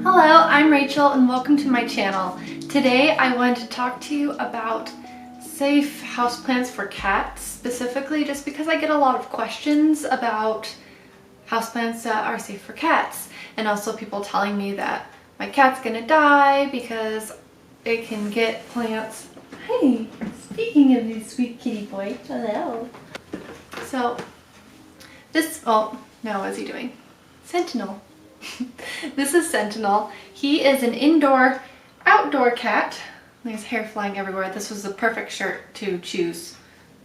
Hello, I'm Rachel and welcome to my channel. Today I wanted to talk to you about safe houseplants for cats, specifically just because I get a lot of questions about houseplants that are safe for cats, and also people telling me that my cat's gonna die because it can get plants. Hey, speaking of you sweet kitty boy, hello. So this, oh no, what's he doing? Sentinel. This is Sentinel. He is an outdoor cat. There's hair flying everywhere. This was the perfect shirt to choose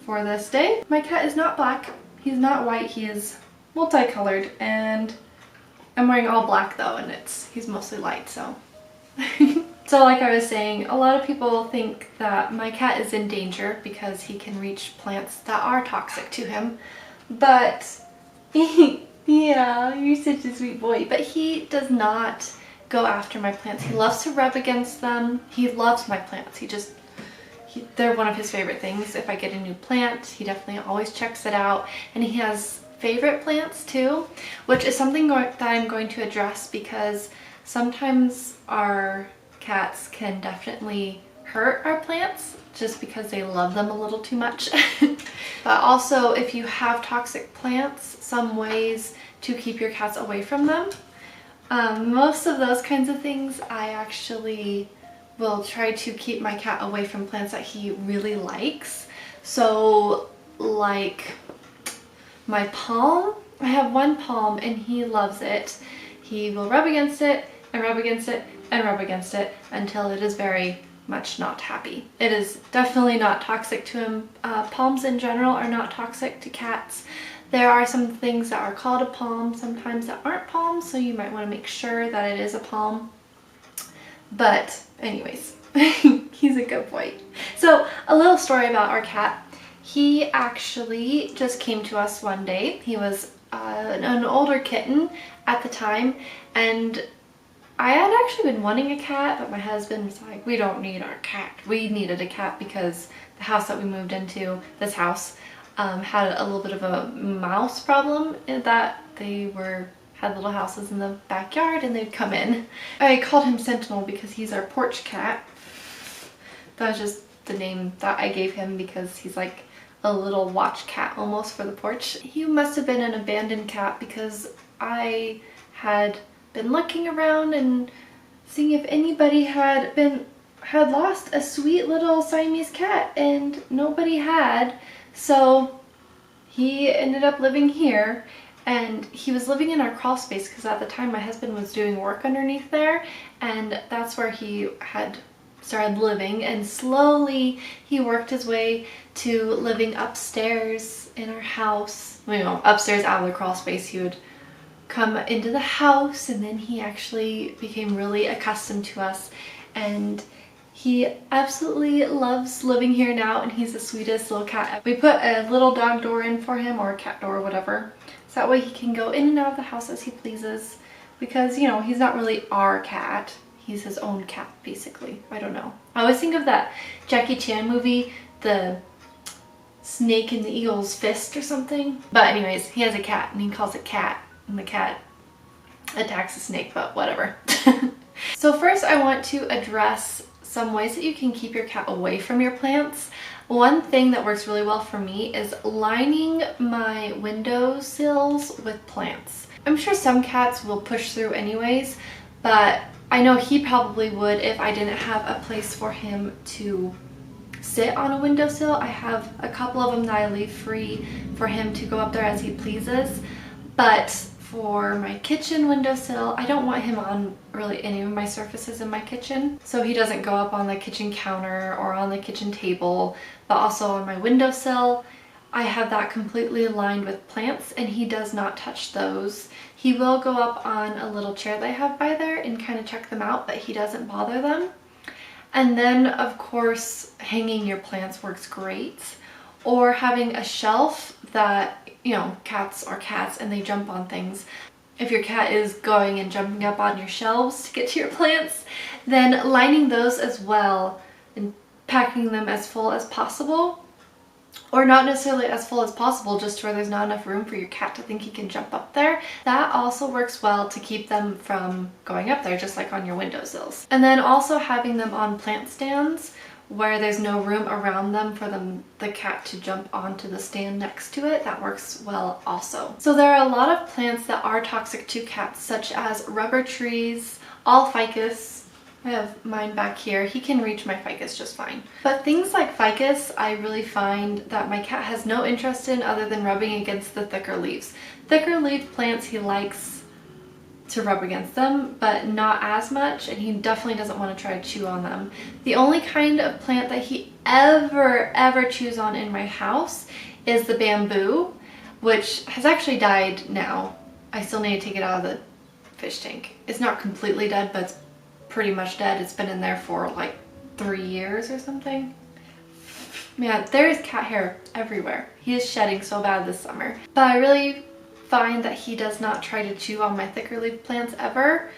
for this day. My cat is not black. He's not white. He is multicolored, and I'm wearing all black though, and he's mostly light, so. So like I was saying, a lot of people think that my cat is in danger because he can reach plants that are toxic to him, but yeah, you're such a sweet boy. But he does not go after my plants. He loves to rub against them. He loves my plants. They're one of his favorite things. If I get a new plant, he definitely always checks it out. And he has favorite plants too, which is something that I'm going to address because sometimes our cats can definitely hurt our plants just because they love them a little too much. But also, if you have toxic plants, some ways to keep your cats away from them. Most of those kinds of things, I actually will try to keep my cat away from plants that he really likes. So like my palm, I have one palm and he loves it. He will rub against it and rub against it and rub against it until it is very much not happy. It is definitely not toxic to him. Palms in general are not toxic to cats. There are some things that are called a palm sometimes that aren't palms, so you might want to make sure that it is a palm. But anyways, he's a good boy. So a little story about our cat. He actually just came to us one day. He was an older kitten at the time, and I had actually been wanting a cat, but my husband was like, we don't need our cat. We needed a cat because the house that we moved into, this house, had a little bit of a mouse problem in that they had little houses in the backyard and they'd come in. I called him Sentinel because he's our porch cat. That was just the name that I gave him because he's like a little watch cat almost for the porch. He must have been an abandoned cat because I had been looking around and seeing if anybody had lost a sweet little Siamese cat, and nobody had. So he ended up living here, and he was living in our crawl space because at the time my husband was doing work underneath there, and that's where he had started living, and slowly he worked his way to living upstairs in our house. You know, upstairs out of the crawl space. He would come into the house, and then he actually became really accustomed to us, and he absolutely loves living here now, and he's the sweetest little cat. We put a little dog door in for him, or a cat door or whatever, so that way he can go in and out of the house as he pleases, because, you know, he's not really our cat. He's his own cat, basically. I don't know. I always think of that Jackie Chan movie, the Snake in the Eagle's Fist or something. But anyways, he has a cat and he calls it Cat, and the cat attacks the snake, but whatever. So first I want to address some ways that you can keep your cat away from your plants. One thing that works really well for me is lining my windowsills with plants. I'm sure some cats will push through anyways, but I know he probably would if I didn't have a place for him to sit on a windowsill. I have a couple of them that I leave free for him to go up there as he pleases, but for my kitchen windowsill, I don't want him on really any of my surfaces in my kitchen. So he doesn't go up on the kitchen counter or on the kitchen table, but also on my windowsill. I have that completely lined with plants, and he does not touch those. He will go up on a little chair that I have by there and kind of check them out, but he doesn't bother them. And then of course hanging your plants works great, or having a shelf that, you know, cats are cats and they jump on things. If your cat is going and jumping up on your shelves to get to your plants, then lining those as well and packing them as full as possible or not necessarily as full as possible, just where there's not enough room for your cat to think he can jump up there. That also works well to keep them from going up there, just like on your windowsills. And then also having them on plant stands where there's no room around them for the cat to jump onto the stand next to it. That works well also. So there are a lot of plants that are toxic to cats, such as rubber trees, all ficus. I have mine back here. He can reach my ficus just fine. But things like ficus, I really find that my cat has no interest in other than rubbing against the thicker leaves. Thicker leaf plants, he likes to rub against them, but not as much, and he definitely doesn't want to try to chew on them. The only kind of plant that he ever chews on in my house is the bamboo, which has actually died now. I still need to take it out of the fish tank. It's not completely dead, but it's pretty much dead. It's been in there for like 3 years or something. Man, there is cat hair everywhere. He is shedding so bad this summer. But I really find that he does not try to chew on my thicker leaf plants ever.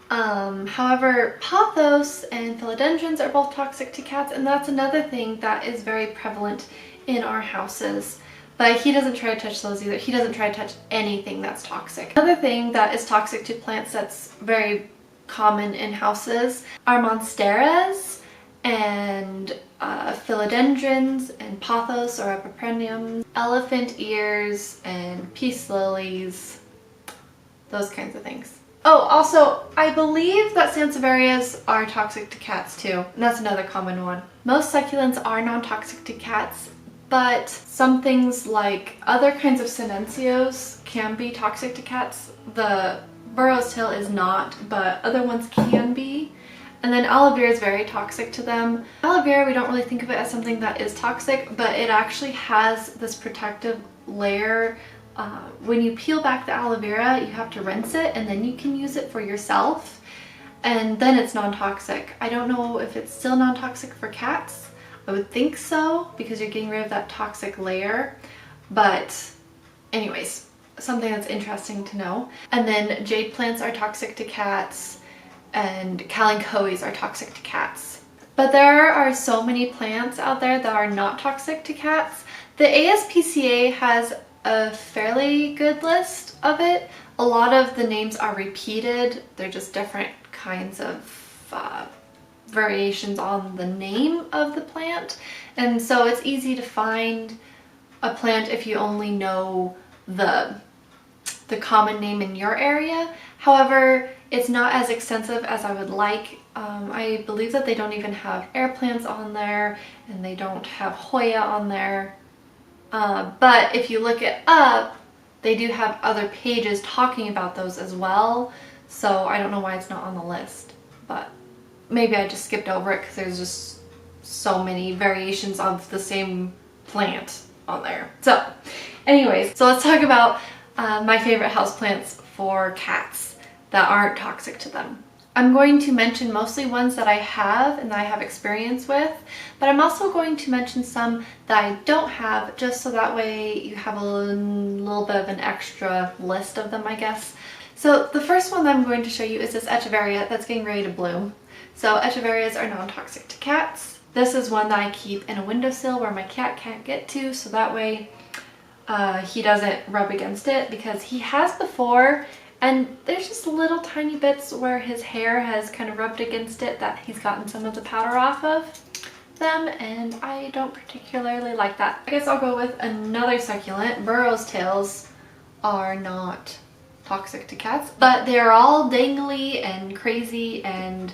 However, pothos and philodendrons are both toxic to cats, and that's another thing that is very prevalent in our houses. But he doesn't try to touch those either. He doesn't try to touch anything that's toxic. Another thing that is toxic to plants that's very common in houses are monsteras and philodendrons and pothos or epipremnums, elephant ears and peace lilies, those kinds of things. Oh, also, I believe that sansevierias are toxic to cats too, and that's another common one. Most succulents are non-toxic to cats, but some things like other kinds of silencios can be toxic to cats. The Burrow's tail is not, but other ones can be. And then aloe vera is very toxic to them. Aloe vera, we don't really think of it as something that is toxic, but it actually has this protective layer. When you peel back the aloe vera, you have to rinse it and then you can use it for yourself. And then it's non-toxic. I don't know if it's still non-toxic for cats. I would think so, because you're getting rid of that toxic layer. But anyways, something that's interesting to know. And then jade plants are toxic to cats, and kalanchoes are toxic to cats. But there are so many plants out there that are not toxic to cats. The ASPCA has a fairly good list of it. A lot of the names are repeated. They're just different kinds of variations on the name of the plant. And so it's easy to find a plant if you only know the common name in your area. However, it's not as extensive as I would like. I believe that they don't even have air plants on there, and they don't have Hoya on there. But if you look it up, they do have other pages talking about those as well. So I don't know why it's not on the list, but maybe I just skipped over it because there's just so many variations of the same plant on there. So anyways, so let's talk about my favorite houseplants for cats that aren't toxic to them. I'm going to mention mostly ones that I have and that I have experience with, but I'm also going to mention some that I don't have, just so that way you have a little bit of an extra list of them, I guess. So the first one that I'm going to show you is this echeveria that's getting ready to bloom. So echeverias are non-toxic to cats. This is one that I keep in a windowsill where my cat can't get to, so that way he doesn't rub against it, because he has before, and there's just little tiny bits where his hair has kind of rubbed against it that he's gotten some of the powder off of them, and I don't particularly like that. I guess I'll go with another succulent. Burrow's tails are not toxic to cats, but they're all dangly and crazy and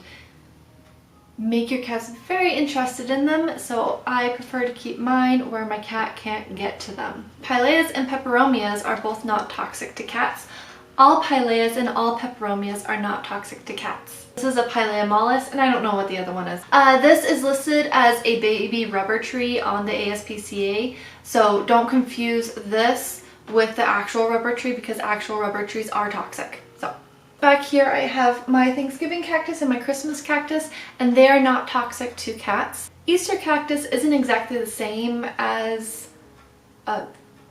make your cats very interested in them, so I prefer to keep mine where my cat can't get to them. Pileas and peperomias are both not toxic to cats. All pileas and all peperomias are not toxic to cats. This is a pilea mollis, and I don't know what the other one is. This is listed as a baby rubber tree on the ASPCA, so don't confuse this with the actual rubber tree, because actual rubber trees are toxic. So back here I have my Thanksgiving cactus and my Christmas cactus, and they are not toxic to cats. Easter cactus isn't exactly the same as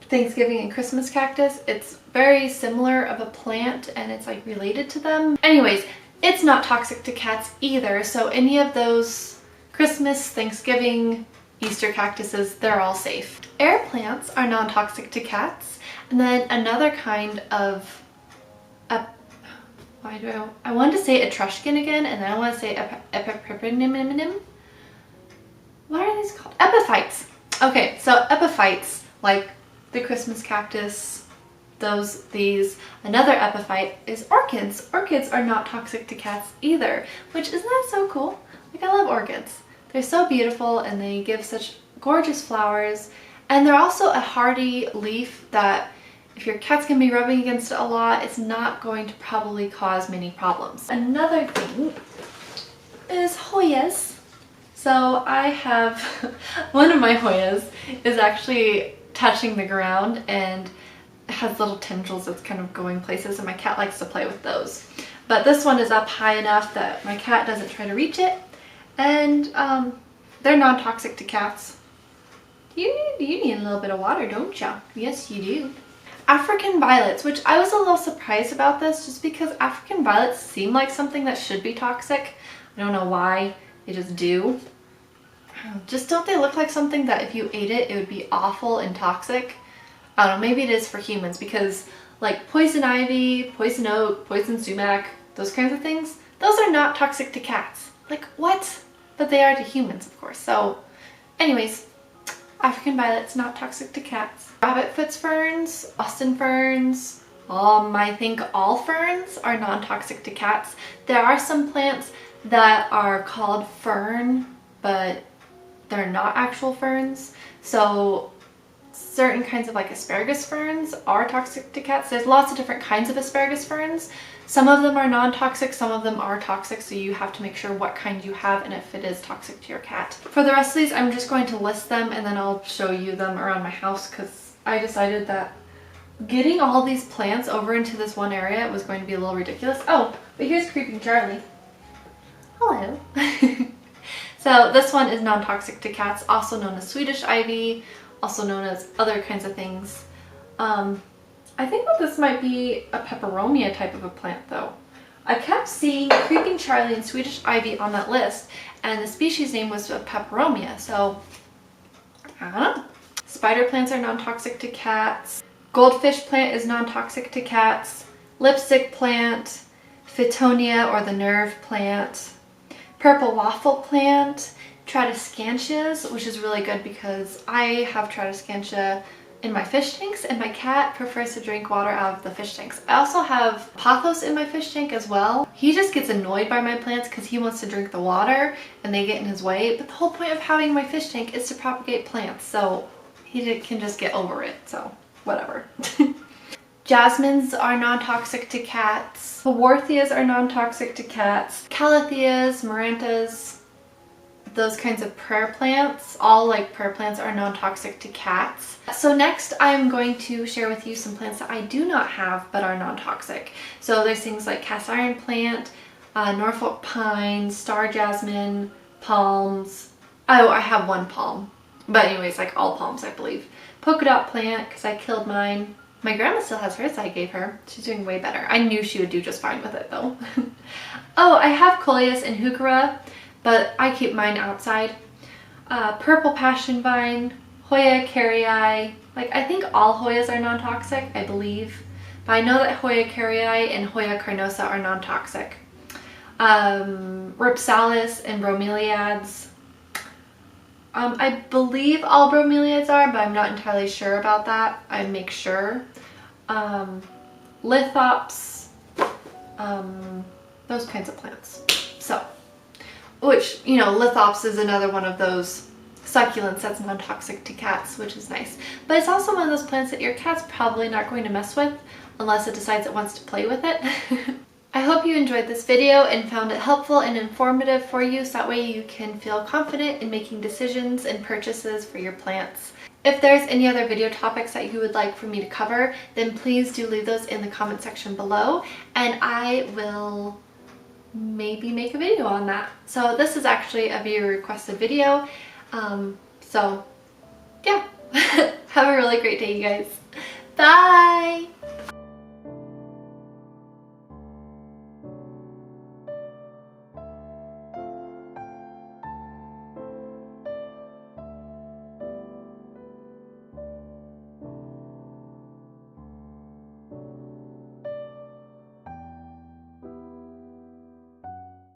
Thanksgiving and Christmas cactus. It's very similar of a plant, and it's like related to them. Anyways, it's not toxic to cats either, so any of those Christmas, Thanksgiving, Easter cactuses, they're all safe. Air plants are non-toxic to cats. And then another kind of, I wanted to say Etruscan again, and then I want to say Epiphytes. What are these called? Epiphytes. Okay, so epiphytes, like the Christmas cactus, these. Another epiphyte is orchids. Orchids are not toxic to cats either, which isn't that so cool? Like, I love orchids. They're so beautiful and they give such gorgeous flowers, and they're also a hardy leaf that if your cat's gonna be rubbing against it a lot, it's not going to probably cause many problems. Another thing is Hoyas. So I have, one of my Hoyas is actually touching the ground and it has little tendrils that's kind of going places, and my cat likes to play with those. But this one is up high enough that my cat doesn't try to reach it, and they're non-toxic to cats. You need a little bit of water, don't ya? Yes, you do. African violets, which I was a little surprised about this just because African violets seem like something that should be toxic. I don't know why, they just do. Just don't they look like something that if you ate it, it would be awful and toxic? I don't know, maybe it is for humans because like poison ivy, poison oak, poison sumac, those kinds of things, those are not toxic to cats. Like, what? But they are to humans, of course. So anyways, African violets, not toxic to cats. Rabbitfoot's ferns, Austin ferns, I think all ferns are non-toxic to cats. There are some plants that are called fern, but they're not actual ferns. So certain kinds of like asparagus ferns are toxic to cats. There's lots of different kinds of asparagus ferns. Some of them are non-toxic, some of them are toxic, so you have to make sure what kind you have and if it is toxic to your cat. For the rest of these, I'm just going to list them and then I'll show you them around my house because I decided that getting all these plants over into this one area was going to be a little ridiculous. Oh, but here's Creeping Charlie. Hello. So this one is non-toxic to cats, also known as Swedish ivy, also known as other kinds of things. I think that this might be a peperomia type of a plant though. I kept seeing Creeping Charlie and Swedish ivy on that list, and the species name was peperomia, so I don't know. Spider plants are non-toxic to cats. Goldfish plant is non-toxic to cats. Lipstick plant, Fittonia or the nerve plant. Purple waffle plant, Tradescantias, which is really good because I have Tradescantia in my fish tanks and my cat prefers to drink water out of the fish tanks. I also have Pothos in my fish tank as well. He just gets annoyed by my plants because he wants to drink the water and they get in his way, but the whole point of having my fish tank is to propagate plants, so he can just get over it, so whatever. Jasmines are non-toxic to cats. Haworthias are non-toxic to cats. Calatheas, Marantas, those kinds of prayer plants, all like prayer plants are non-toxic to cats. So next I'm going to share with you some plants that I do not have but are non-toxic. So there's things like cast iron plant, Norfolk pine, star jasmine, palms. Oh, I have one palm. But anyways, like all palms I believe. Polka dot plant, because I killed mine. My grandma still has hers I gave her. She's doing way better. I knew she would do just fine with it though. Oh, I have Coleus and Heuchera, but I keep mine outside. Purple passion vine, Hoya carrii. Like, I think all Hoyas are non-toxic, I believe. But I know that Hoya carrii and Hoya carnosa are non-toxic. Ripsalis and bromeliads. I believe all bromeliads are, but I'm not entirely sure about that. I make sure. Lithops, those kinds of plants. So, which, you know, lithops is another one of those succulents that's non-toxic to cats, which is nice. But it's also one of those plants that your cat's probably not going to mess with unless it decides it wants to play with it. I hope you enjoyed this video and found it helpful and informative for you, so that way you can feel confident in making decisions and purchases for your plants. If there's any other video topics that you would like for me to cover, then please do leave those in the comment section below and I will maybe make a video on that. So this is actually a viewer requested video. So yeah, have a really great day you guys. Bye!